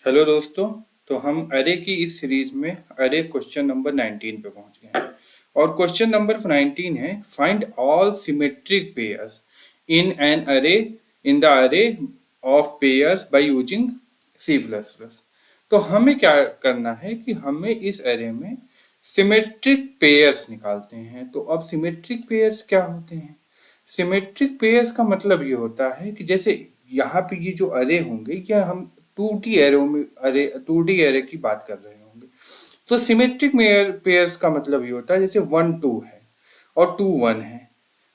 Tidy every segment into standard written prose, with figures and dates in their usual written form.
Hello दोस्तों। तो हम अरे की इस सीरीज में अरे क्वेश्चन नंबर 19 पे पहुंच गए हैं और क्वेश्चन नंबर 19 है find all symmetric pairs in an array in the array of pairs by using C plus plus. तो हमें क्या करना है कि हमें इस अरे में सिमेट्रिक पेयर्स निकालते हैं। तो अब सिमेट्रिक पेयर्स क्या होते हैं? सिमेट्रिक पेयर्स का मतलब ये होता है कि जैसे यहाँ पे ये जो अरे होंगे या हम 2D एरो में अरे 2D एरे की बात कर रहे होंगे। तो सिमेट्रिक पेयर्स का मतलब ये होता है जैसे 1 2 है और 2 1 है।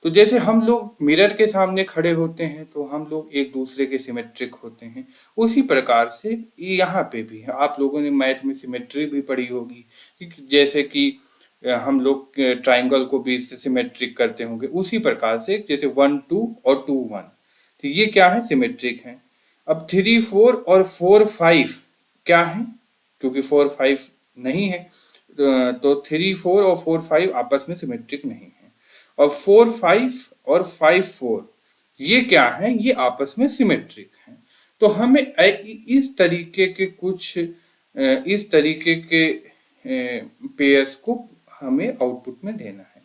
तो जैसे हम लोग मिरर के सामने खड़े होते हैं तो हम लोग एक दूसरे के सिमेट्रिक होते हैं, उसी प्रकार से यहाँ पे भी है। आप लोगों ने मैथ में सिमेट्री भी पढ़ी होगी जैसे कि हम लोग ट्राइंगल को बीच से सिमेट्रिक करते होंगे, उसी प्रकार से जैसे 1 2 और 2 1। तो ये क्या है? सिमेट्रिक है। अब 3 4 और 4 5 क्या है? क्योंकि 4 5 नहीं है तो 3 4 और 4 5 आपस में सिमेट्रिक नहीं है। और 4 5 और 5 4 ये क्या है? ये आपस में सिमेट्रिक है। तो हमें इस तरीके के कुछ इस तरीके के पेयर्स को हमें आउटपुट में देना है।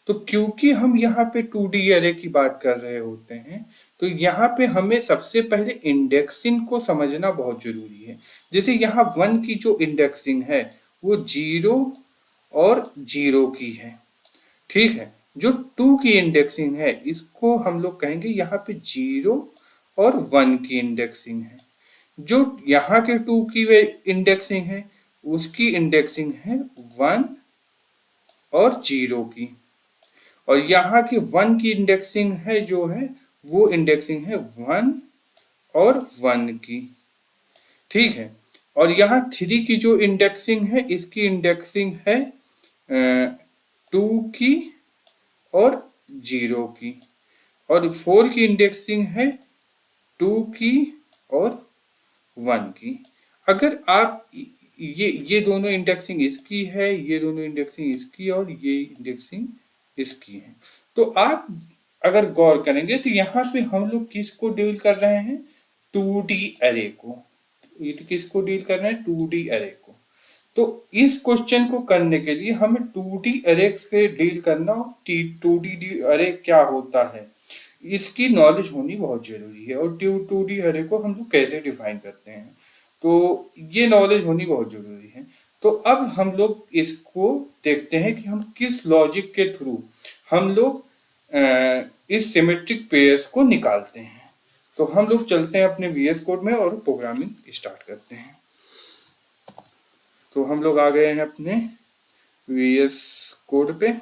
तो क्योंकि हम यहाँ पे 2D एरे की बात कर रहे होते हैं तो यहाँ पे हमें सबसे पहले इंडेक्सिंग को समझना बहुत जरूरी है। जैसे यहाँ 1 की जो इंडेक्सिंग है वो 0 और 0 की है, ठीक है। जो 2 की इंडेक्सिंग है इसको हम लोग कहेंगे यहाँ पे 0 और 1 की इंडेक्सिंग है। जो यहाँ के 2 की वे इंडेक्सिंग है उसकी इंडेक्सिंग है 1 और 0 की। और यहाँ की 1 की इंडेक्सिंग है जो है वो इंडेक्सिंग है 1 और 1 की, ठीक है। और यहाँ 3 की जो इंडेक्सिंग है इसकी इंडेक्सिंग है 2 की और 0 की। और 4 की इंडेक्सिंग है 2 की और 1 की। अगर आप ये दोनों इंडेक्सिंग इसकी है, ये दोनों इंडेक्सिंग इसकी और ये इंडेक्सिंग इसकी है। तो आप अगर गौर करेंगे तो यहाँ पे हम लोग किसको डील कर रहे हैं? 2D एरे को। ये किसको डील कर रहे हैं? 2D एरे को। तो इस क्वेश्चन को करने के लिए हमें 2D एरे से डील करना और 2D एरे क्या होता है इसकी नॉलेज होनी बहुत जरूरी है। और 2D एरे को हम लोग कैसे डिफाइन करते हैं तो ये नॉलेज होनी बहुत जरूरी है। तो अब हम लोग इसको देखते हैं कि हम किस लॉजिक के थ्रू हम लोग इस सिमेट्रिक पेयर्स को निकालते हैं। तो हम लोग चलते हैं अपने VS कोड में और प्रोग्रामिंग स्टार्ट करते हैं। तो हम लोग आ गए हैं अपने VS कोड पे।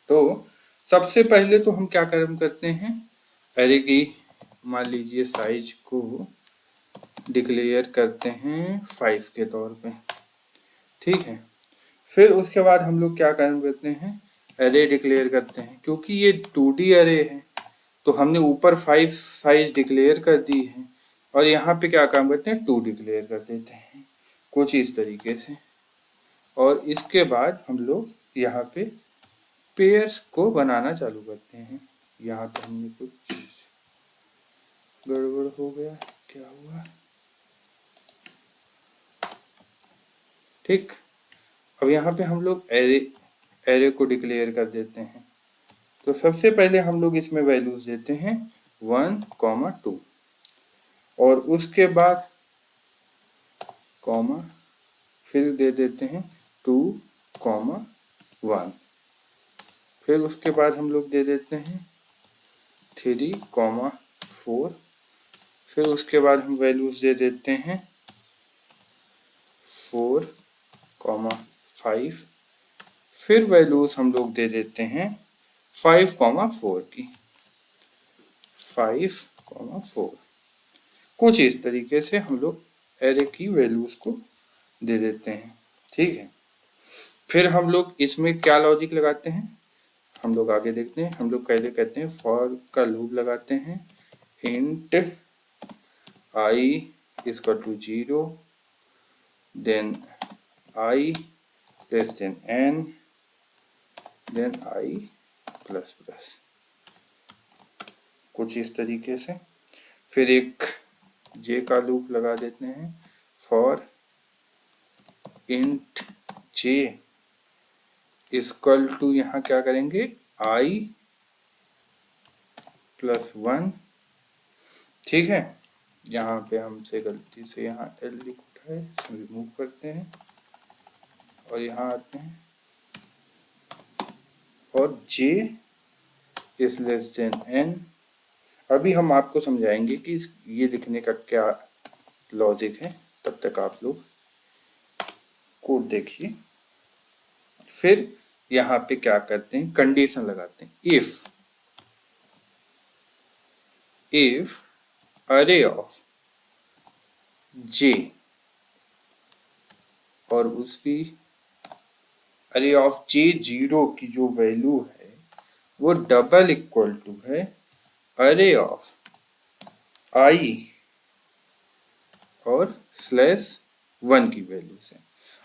तो सबसे पहले तो हम क्या काम करते हैं, एरे की मान लीजिए साइज को डिक्लेयर करते हैं 5 के तौर पे, ठीक है। फिर उसके बाद हम लोग क्या काम करते हैं, एरे डिक्लेयर करते हैं। क्योंकि ये 2D एरे है तो हमने ऊपर 5 साइज डिक्लेयर कर दी है और यहाँ पे क्या काम करते हैं, 2 डिक्लेयर कर देते हैं कुछ इस तरीके से। और इसके बाद हम लोग यहाँ पे पेयर्स को बनाना चालू करते हैं। यहाँ तो हमने कुछ गड़बड़ हो गया, क्या हुआ, ठीक। अब यहाँ पे हम लोग एरे को डिक्लेयर कर देते हैं। तो सबसे पहले हम लोग इसमें वैल्यूज देते हैं 1 2 और उसके बाद कॉमा फिर दे देते हैं 2 1। फिर उसके बाद हम लोग दे देते हैं 3 4। फिर उसके बाद हम वैल्यूज दे देते हैं 4 5। फिर वैल्यूज हम लोग दे देते हैं 5 4 की, 5 4। कुछ इस तरीके से हम लोग एरे की वैल्यूज को दे देते हैं, ठीक है। फिर हम लोग इसमें क्या लॉजिक लगाते हैं हम लोग आगे देखते हैं। हम लोग पहले कहते हैं फॉर का लूप लगाते हैं int I equal to 0 then I less than n then I plus plus, कुछ इस तरीके से। फिर एक j का लूप लगा देते हैं for int j equal to, यहाँ क्या करेंगे, i प्लस 1। ठीक है, यहाँ पे हमसे गलती से यहाँ एल लिख उठा है, इसमें रिमूव करते हैं और यहाँ आते हैं और j is less than n। अभी हम आपको समझाएंगे कि ये लिखने का क्या लॉजिक है, तब तक आप लोग कोड देखिए। फिर यहाँ पे क्या करते हैं, कंडीशन लगाते हैं, इफ अरे ऑफ j और उसकी अरे ऑफ j जीरो की जो वैल्यू है वो डबल इक्वल टू है अरे ऑफ i और स्लैश 1 की वैल्यू से।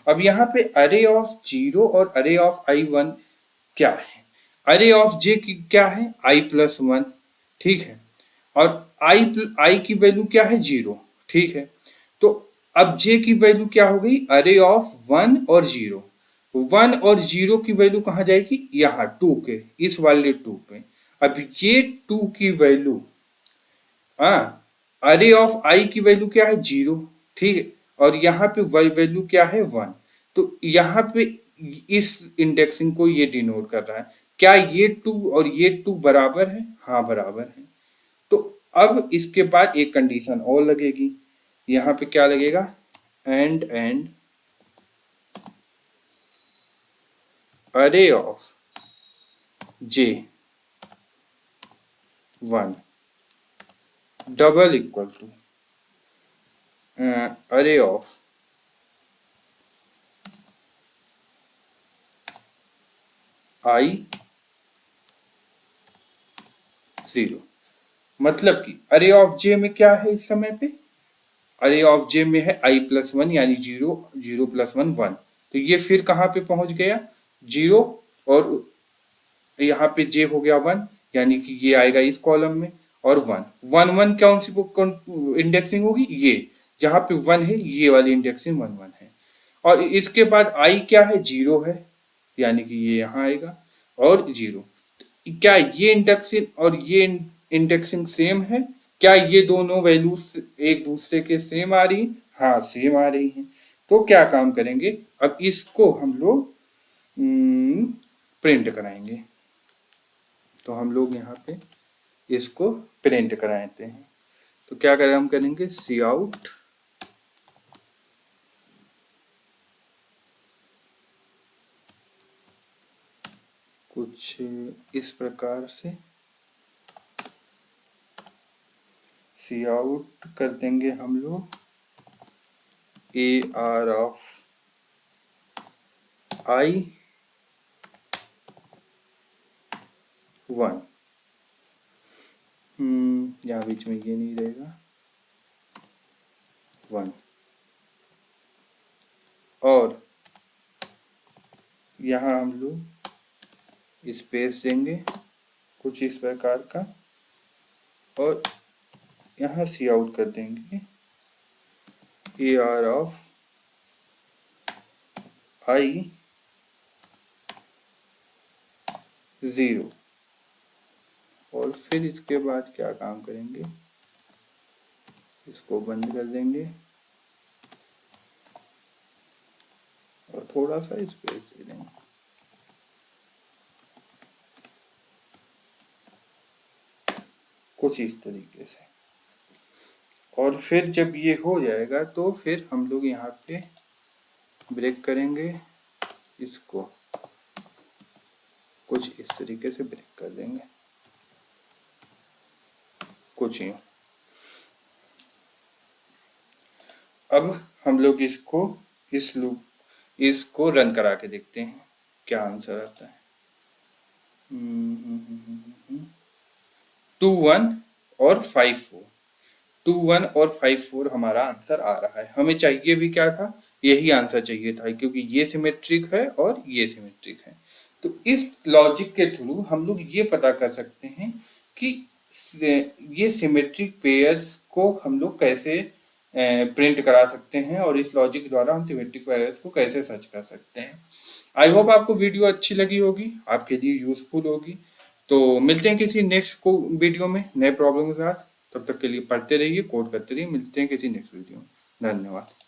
अब यहाँ पे अरे ऑफ 0 और अरे ऑफ i1 क्या है, अरे ऑफ j की क्या है, i प्लस 1। ठीक है, और i की वैल्यू क्या है, 0। ठीक है, तो अब j की वैल्यू क्या हो गई, अरे ऑफ 1 और 0। 1 और 0 की वैल्यू कहाँ जाएगी, यहाँ 2 के इस वाले 2 पे। अब ये 2 की वैल्यू, हाँ, अरे ऑफ i की वैल्यू क्या है, 0। ठीक है, और यहाँ पे y वैल्यू क्या है, 1। तो यहाँ पे इस इंडेक्सिंग को ये डिनोट कर रहा है, क्या ये 2 और ये 2 बराबर है, हाँ बराबर है। तो अब इसके बाद एक कंडीशन और लगेगी, यहाँ पे क्या लगेगा, and array of j 1 double equal to array of i 0। मतलब कि अरे ऑफ j में क्या है इस समय पे, अरे ऑफ j में है i प्लस 1 यानी 0, 0 प्लस 1 1। तो ये फिर कहाँ पे पहुंच गया, 0, और यहाँ पे j हो गया 1, यानी कि ये आएगा इस कॉलम में, और 1 1 1 कौन सी इंडेक्सिंग होगी, ये जहाँ पे 1 है ये वाली इंडेक्सिंग 1 1 है। और इसके बाद i क्या है, 0 है, यानी कि ये यहाँ आएगा, और 0। क्या ये इंडेक्सिंग और ये इंडेक्सिंग सेम है, क्या ये दोनों वैल्यूज एक दूसरे के सेम आ रही, हाँ सेम आ रही हैं। तो क्या काम करेंगे, अब इसको हम लोग प्रिंट कराएंगे। तो हम लोग यहाँ पे इसको प्रिंट कराते हैं। तो क्या करें, हम करेंगे सी आउट कुछ इस प्रकार से, सी आउट कर देंगे हम लोग ए आर ऑफ i 1। यहाँ बीच में ये नहीं रहेगा, 1। और यहाँ हम लोग स्पेस देंगे कुछ इस प्रकार का, और यहाँ सी आउट कर देंगे ए आर ऑफ i 0। और फिर इसके बाद क्या काम करेंगे, इसको बंद कर देंगे और थोड़ा सा स्पेस दे देंगे। कुछ इस तरीके से। और फिर जब ये हो जाएगा तो फिर हम लोग यहाँ पे ब्रेक करेंगे, इसको कुछ इस तरीके से ब्रेक कर देंगे, कुछ यूं। अब हम लोग इसको इस लूप इसको रन करा के देखते हैं क्या आंसर आता है। 2 1 और 5 4, 2 1 और 5 4 हमारा आंसर आ रहा है। हमें चाहिए भी क्या था, यही आंसर चाहिए था, क्योंकि ये सिमेट्रिक है और ये सिमेट्रिक है। तो इस लॉजिक के थ्रू हम लोग ये पता कर सकते हैं कि ये सिमेट्रिक पेयर्स को हम लोग कैसे प्रिंट करा सकते हैं और इस लॉजिक के द्वारा हम सिमेट्रिक एरर्स को कैसे सर्च कर सकते हैं। आई होप आपको वीडियो अच्छी लगी होगी, आपके लिए यूजफुल होगी। तो मिलते हैं किसी नेक्स्ट को वीडियो में नए प्रॉब्लम के साथ। तब तक के लिए पढ़ते रहिए, कोड करते रहिए। मिलते हैं किसी नेक्स्ट वीडियो में। धन्यवाद।